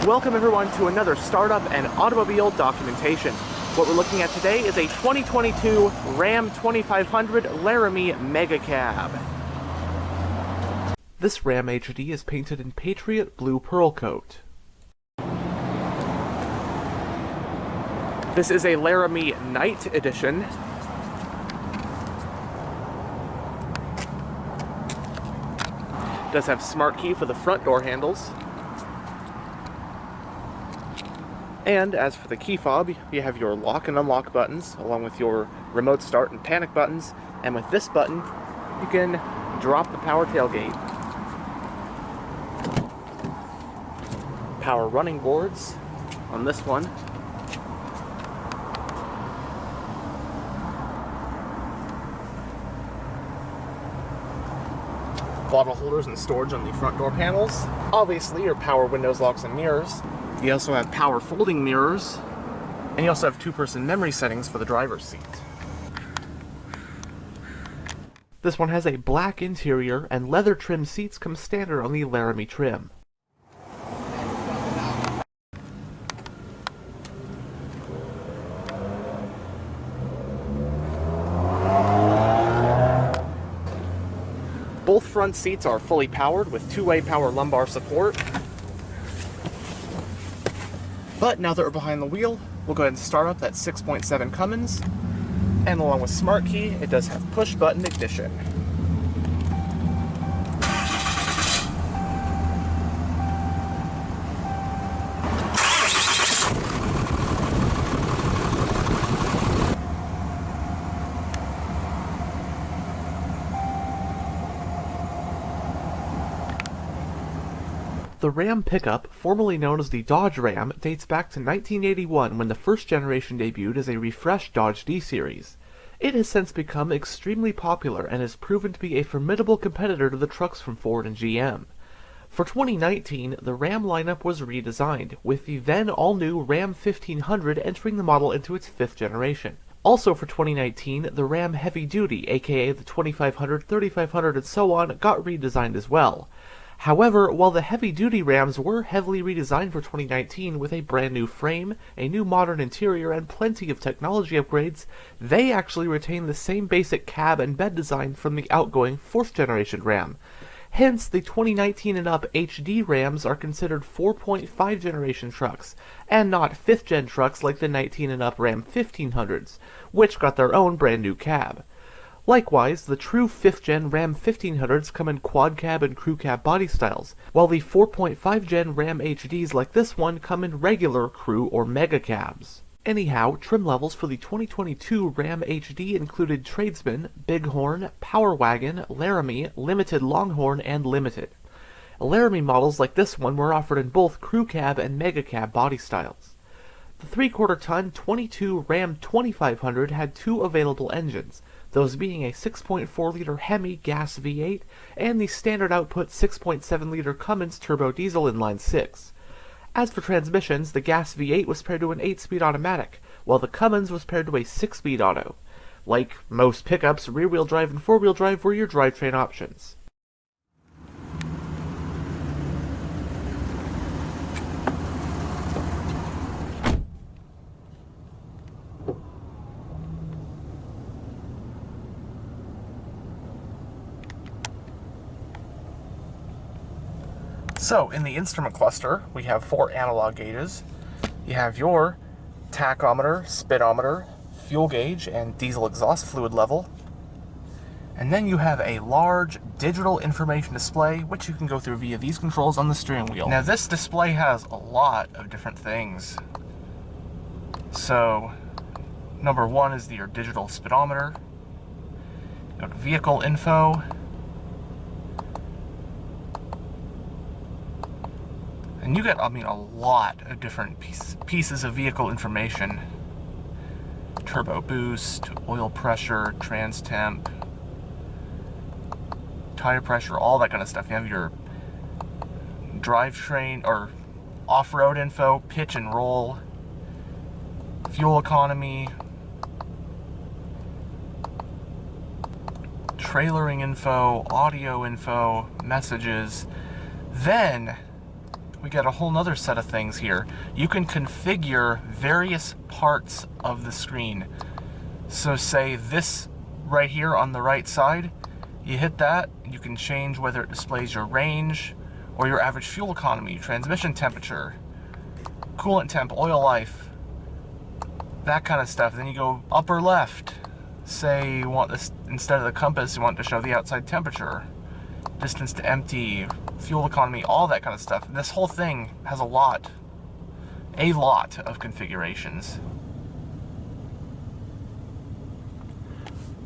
Welcome everyone to another startup and automobile documentation. What we're looking at today is a 2022 Ram 2500 Laramie Mega Cab. This Ram HD is painted in Patriot Blue Pearl Coat. This is a Laramie Night Edition. It does have smart key for the front door handles. And as for the key fob, you have your lock and unlock buttons, along with your remote start and panic buttons. And with this button, you can drop the power tailgate. Power running boards on this one. Bottle holders and storage on the front door panels. Obviously, your power windows, locks, and mirrors. You also have power folding mirrors, and you also have two-person memory settings for the driver's seat. This one has a black interior, and leather trim seats come standard on the Laramie trim. Both front seats are fully powered with two-way power lumbar support. But now that we're behind the wheel, we'll go ahead and start up that 6.7 Cummins. And along with smart key, it does have push button ignition. The Ram pickup, formerly known as the Dodge Ram, dates back to 1981 when the first generation debuted as a refreshed Dodge D-Series. It has since become extremely popular and has proven to be a formidable competitor to the trucks from Ford and GM. For 2019, the Ram lineup was redesigned, with the then all-new Ram 1500 entering the model into its fifth generation. Also for 2019, the Ram Heavy Duty, aka the 2500, 3500, and so on, got redesigned as well. However, while the heavy-duty Rams were heavily redesigned for 2019 with a brand new frame, a new modern interior, and plenty of technology upgrades, they actually retained the same basic cab and bed design from the outgoing 4th generation Ram. Hence, the 2019 and up HD Rams are considered 4.5 generation trucks, and not 5th gen trucks like the 19 and up Ram 1500s, which got their own brand new cab. Likewise, the true 5th gen Ram 1500s come in quad cab and crew cab body styles, while the 4.5 gen Ram HDs like this one come in regular crew or mega cabs. Anyhow, trim levels for the 2022 Ram HD included Tradesman, Bighorn, Power Wagon, Laramie, Limited Longhorn, and Limited. Laramie models like this one were offered in both crew cab and mega cab body styles. The 3/4 ton 22 Ram 2500 had two available engines, those being a 6.4-liter Hemi gas V8 and the standard output 6.7-liter Cummins turbodiesel inline 6. As for transmissions, the gas V8 was paired to an 8-speed automatic, while the Cummins was paired to a 6-speed auto. Like most pickups, rear-wheel drive and four-wheel drive were your drivetrain options. So, in the instrument cluster, we have 4 analog gauges. You have your tachometer, speedometer, fuel gauge, and diesel exhaust fluid level. And then you have a large digital information display, which you can go through via these controls on the steering wheel. Now, this display has a lot of different things. So, number 1 is your digital speedometer. Go to vehicle info. And you get, a lot of different pieces of vehicle information. Turbo boost, oil pressure, trans temp, tire pressure, all that kind of stuff. You have your drivetrain or off-road info, pitch and roll, fuel economy, trailering info, audio info, messages. Then we got a whole nother set of things here. You can configure various parts of the screen. So say this right here on the right side, you hit that, you can change whether it displays your range or your average fuel economy, transmission temperature, coolant temp, oil life, that kind of stuff. Then you go upper left, say you want this, instead of the compass, you want to show the outside temperature, distance to empty, fuel economy, all that kind of stuff. This whole thing has a lot of configurations.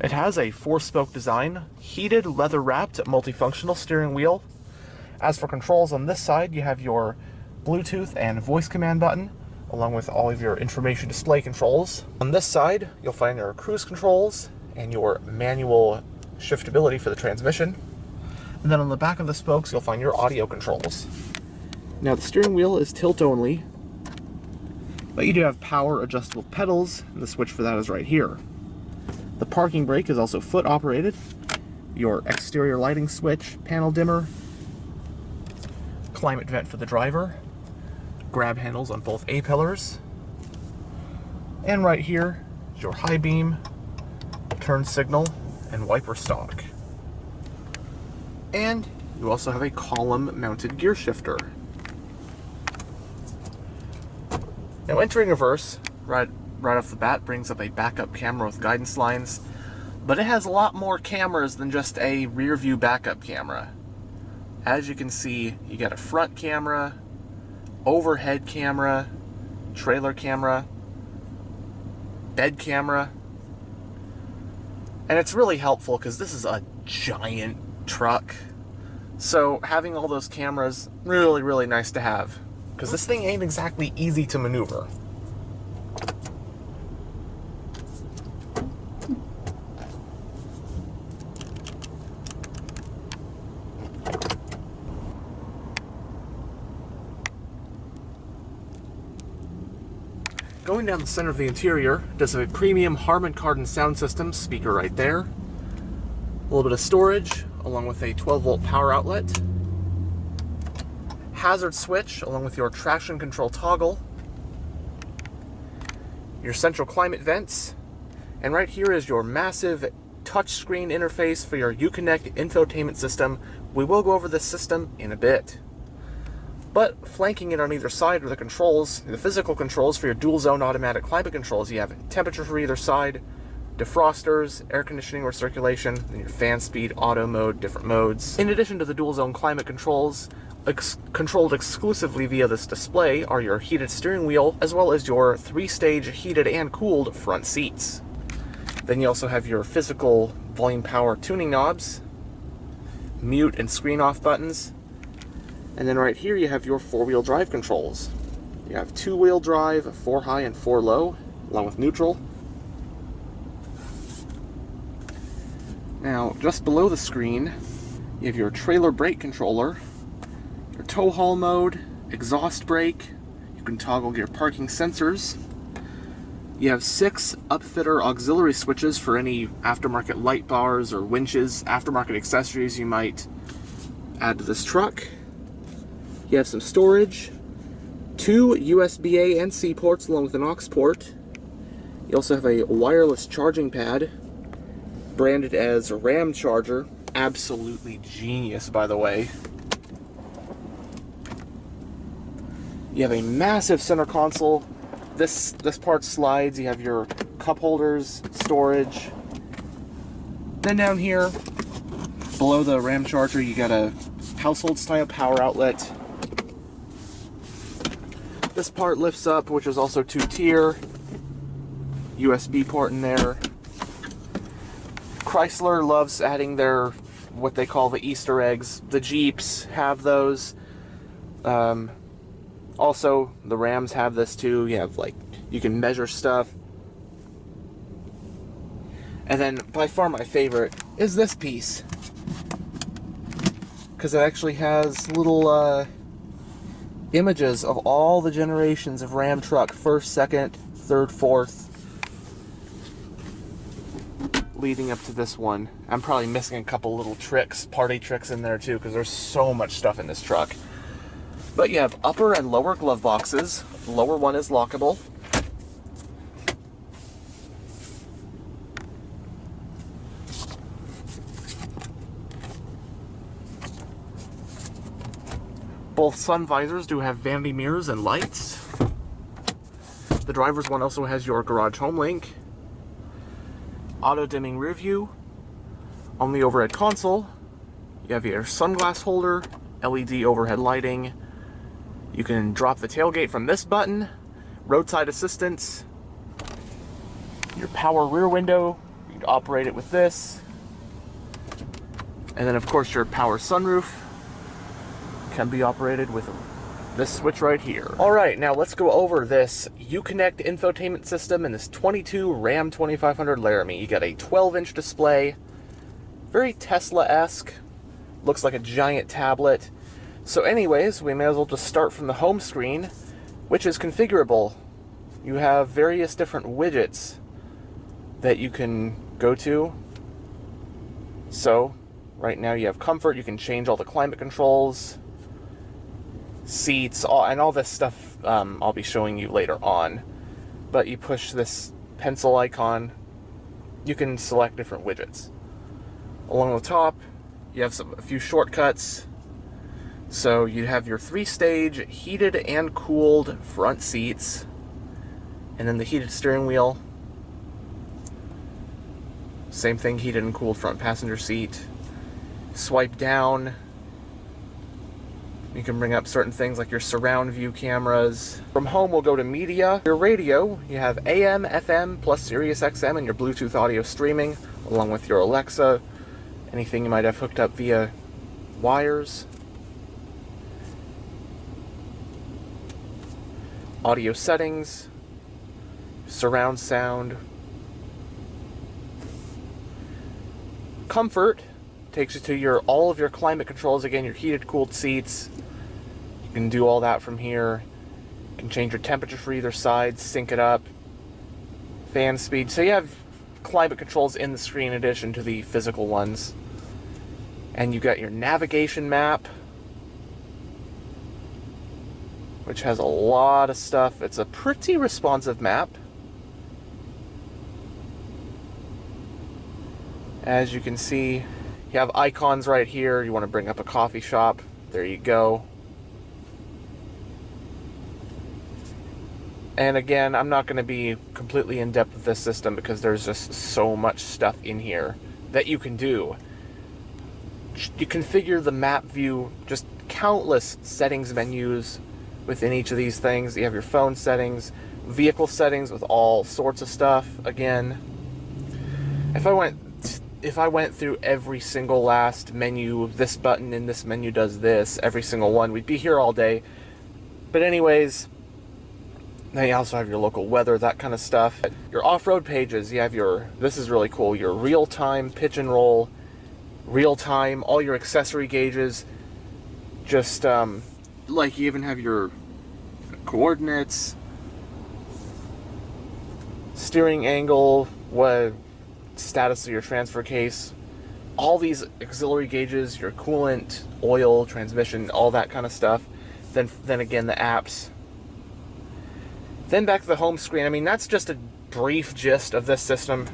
It has a 4-spoke design, heated, leather-wrapped, multifunctional steering wheel. As for controls on this side, you have your Bluetooth and voice command button, along with all of your information display controls. On this side, you'll find your cruise controls and your manual shiftability for the transmission. And then on the back of the spokes, you'll find your audio controls. Now, the steering wheel is tilt-only, but you do have power adjustable pedals, and the switch for that is right here. The parking brake is also foot-operated. Your exterior lighting switch, panel dimmer, climate vent for the driver, grab handles on both A-pillars, and right here is your high beam, turn signal, and wiper stalk. And you also have a column-mounted gear shifter. Now, entering reverse, right off the bat, brings up a backup camera with guidance lines, but it has a lot more cameras than just a rear view backup camera. As you can see, you got a front camera, overhead camera, trailer camera, bed camera, and it's really helpful because this is a giant truck. So having all those cameras, really nice to have, because this thing ain't exactly easy to maneuver. Going down the center of the interior, does have a premium Harman Kardon sound system, speaker right there. A little bit of storage, along with a 12-volt power outlet. Hazard switch, along with your traction control toggle. Your central climate vents. And right here is your massive touchscreen interface for your UConnect infotainment system. We will go over this system in a bit. But flanking it on either side are the controls, the physical controls for your dual zone automatic climate controls. You have temperature for either side, defrosters, air conditioning or circulation, and your fan speed, auto mode, different modes. In addition to the dual zone climate controls, controlled exclusively via this display are your heated steering wheel, as well as your 3-stage heated and cooled front seats. Then you also have your physical volume power tuning knobs, mute and screen off buttons, and then right here you have your 4-wheel drive controls. You have 2-wheel drive, 4 high and 4 low, along with neutral. Now, just below the screen, you have your trailer brake controller, your tow haul mode, exhaust brake, you can toggle your parking sensors. You have 6 upfitter auxiliary switches for any aftermarket light bars or winches, aftermarket accessories you might add to this truck. You have some storage, 2 USB-A and C ports along with an aux port. You also have a wireless charging pad, branded as RAM charger. Absolutely genius, by the way. You have a massive center console. This part slides. You have your cup holders, storage. Then down here, below the RAM charger, you got a household style power outlet. This part lifts up, which is also 2-tier. USB port in there. Chrysler loves adding their, what they call the Easter eggs. The Jeeps have those. Also, the Rams have this too. You have, like, you can measure stuff. And then, by far my favorite is this piece, because it actually has little images of all the generations of Ram truck, 1st, 2nd, 3rd, 4th, leading up to this one. I'm probably missing a couple little tricks, party tricks in there too, because there's so much stuff in this truck. But you have upper and lower glove boxes. The lower one is lockable. Both sun visors do have vanity mirrors and lights. The driver's one also has your garage home link. Auto dimming rear view. On the overhead console, you have your sunglass holder, LED overhead lighting. You can drop the tailgate from this button, roadside assistance, your power rear window, you can operate it with this. And then of course your power sunroof can be operated with this switch right here. Alright, now let's go over this UConnect infotainment system in this 22 Ram 2500 Laramie. You got a 12-inch display, very Tesla-esque, looks like a giant tablet. So anyways, we may as well just start from the home screen, which is configurable. You have various different widgets that you can go to. So, right now you have comfort, you can change all the climate controls, seats, and all this stuff I'll be showing you later on. But you push this pencil icon, you can select different widgets. Along the top, you have a few shortcuts. So you have your 3-stage heated and cooled front seats, and then the heated steering wheel. Same thing, heated and cooled front passenger seat. Swipe down, you can bring up certain things like your surround view cameras. From home, we'll go to media. Your radio, you have AM, FM, plus Sirius XM, and your Bluetooth audio streaming, along with your Alexa, anything you might have hooked up via wires. Audio settings, surround sound. Comfort takes you to all of your climate controls. Again, your heated, cooled seats. You can do all that from here. You can change your temperature for either side, sync it up. Fan speed. So you have climate controls in the screen in addition to the physical ones. And you got your navigation map, which has a lot of stuff. It's a pretty responsive map. As you can see, you have icons right here. You want to bring up a coffee shop. There you go. And again, I'm not going to be completely in depth with this system because there's just so much stuff in here that you can do. You configure the map view, just countless settings menus within each of these things. You have your phone settings, vehicle settings with all sorts of stuff. Again, if I went through every single last menu, this button in this menu does this, every single one, we'd be here all day. But anyways, then you also have your local weather, that kind of stuff. Your off-road pages, you have this is really cool, your real-time pitch and roll, real-time, all your accessory gauges, just like you even have your coordinates, steering angle, what status of your transfer case, all these auxiliary gauges, your coolant, oil, transmission, all that kind of stuff. Then again, the apps. Then back to the home screen. I mean, that's just a brief gist of this system.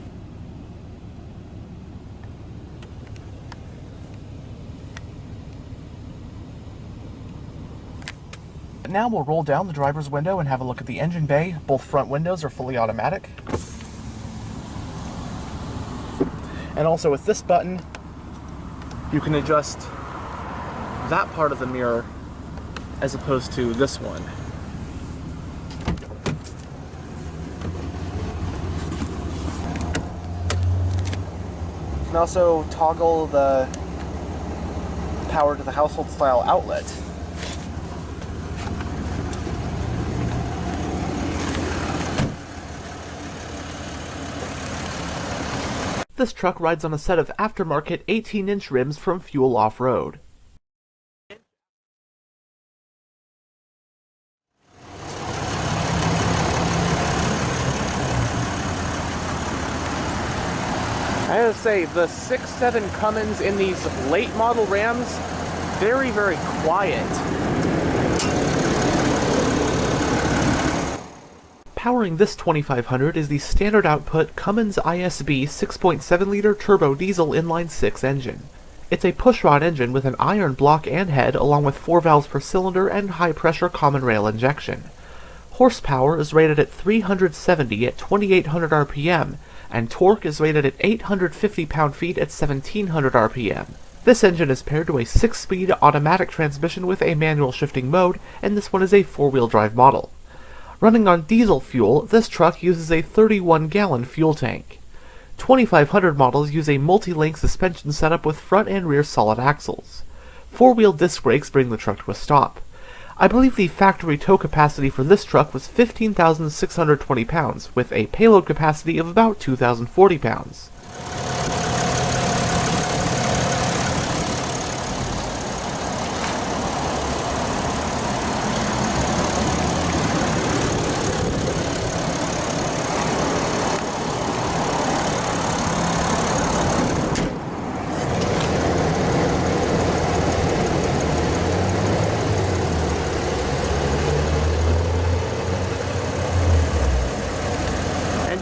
Now we'll roll down the driver's window and have a look at the engine bay. Both front windows are fully automatic. And also with this button, you can adjust that part of the mirror as opposed to this one. You can also toggle the power to the household style outlet. This truck rides on a set of aftermarket 18-inch rims from Fuel Off-Road. I gotta say, the 6.7 Cummins in these late model Rams, very, very quiet. Powering this 2500 is the standard output Cummins ISB 6.7-liter turbodiesel inline-6 engine. It's a pushrod engine with an iron block and head along with 4 valves per cylinder and high-pressure common rail injection. Horsepower is rated at 370 at 2800 RPM, and torque is rated at 850 pound-feet at 1700 RPM. This engine is paired to a 6-speed automatic transmission with a manual shifting mode, and this one is a 4-wheel drive model. Running on diesel fuel, this truck uses a 31-gallon fuel tank. 2500 models use a multi-link suspension setup with front and rear solid axles. 4-wheel disc brakes bring the truck to a stop. I believe the factory tow capacity for this truck was 15,620 pounds, with a payload capacity of about 2,040 pounds.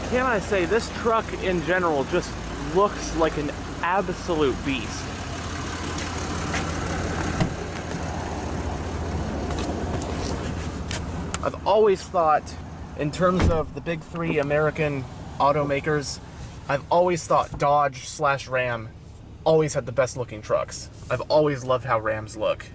Can I say, this truck in general just looks like an absolute beast. I've always thought, in terms of the big three American automakers, I've always thought Dodge/Ram always had the best looking trucks. I've always loved how Rams look.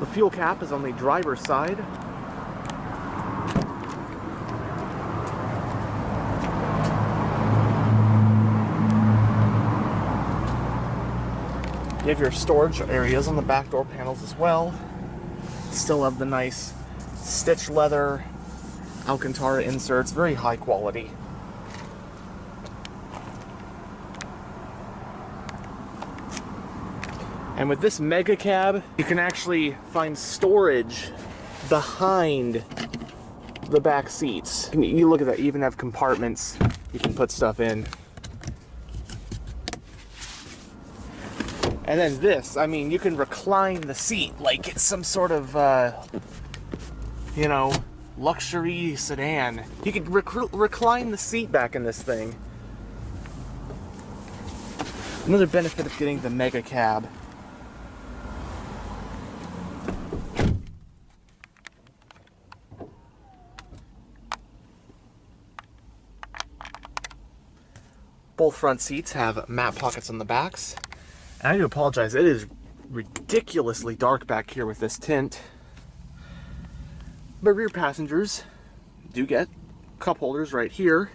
The fuel cap is on the driver's side. You have your storage areas on the back door panels as well. Still have the nice stitched leather Alcantara inserts, very high quality. And with this mega cab, you can actually find storage behind the back seats. You look at that, you even have compartments you can put stuff in. And then this, I mean, you can recline the seat like it's some sort of, you know, luxury sedan. You can recline the seat back in this thing. Another benefit of getting the mega cab. Both front seats have map pockets on the backs. And I do apologize, it is ridiculously dark back here with this tint. But rear passengers do get cup holders right here,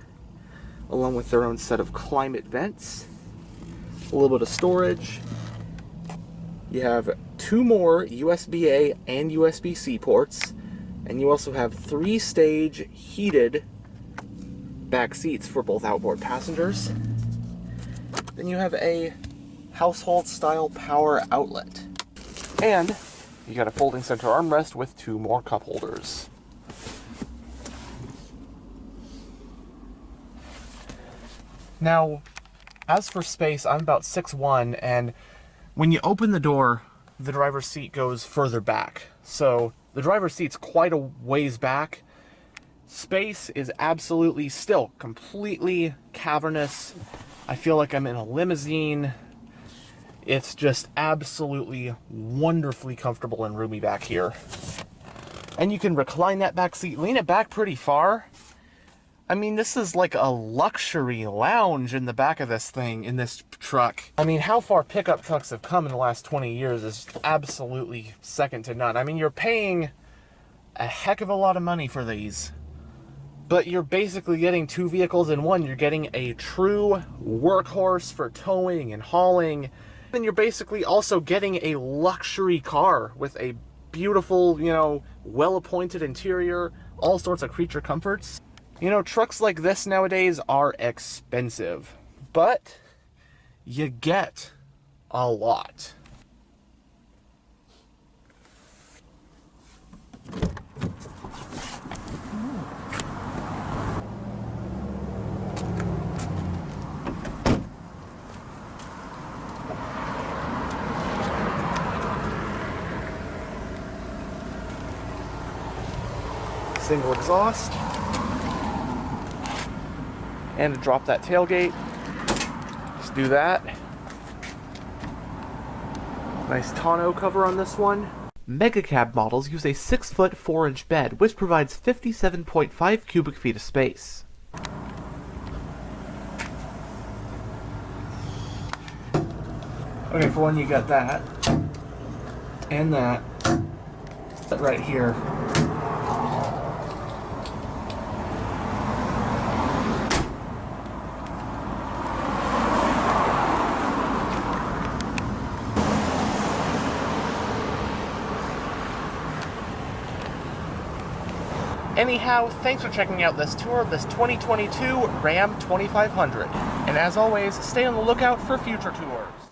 along with their own set of climate vents. A little bit of storage. You have 2 more USB-A and USB-C ports, and you also have 3-stage heated back seats for both outboard passengers. Then you have a household style power outlet. And you got a folding center armrest with 2 more cup holders. Now, as for space, I'm about 6'1", and when you open the door, the driver's seat goes further back. So the driver's seat's quite a ways back. Space is absolutely still completely cavernous. I feel like I'm in a limousine. It's just absolutely wonderfully comfortable and roomy back here. And you can recline that back seat, lean it back pretty far. I mean, this is like a luxury lounge in the back of this thing, in this truck. I mean, how far pickup trucks have come in the last 20 years is absolutely second to none. I mean, you're paying a heck of a lot of money for these, but you're basically getting 2 vehicles in one. You're getting a true workhorse for towing and hauling, and you're basically also getting a luxury car with a beautiful, you know, well-appointed interior, all sorts of creature comforts. You know, trucks like this nowadays are expensive, but you get a lot. Single exhaust, and to drop that tailgate, just do that. Nice tonneau cover on this one. Mega cab models use a 6-foot 4-inch bed, which provides 57.5 cubic feet of space. Okay, for one, you got that and that right here. Anyhow, thanks for checking out this tour of this 2022 Ram 2500. And as always, stay on the lookout for future tours.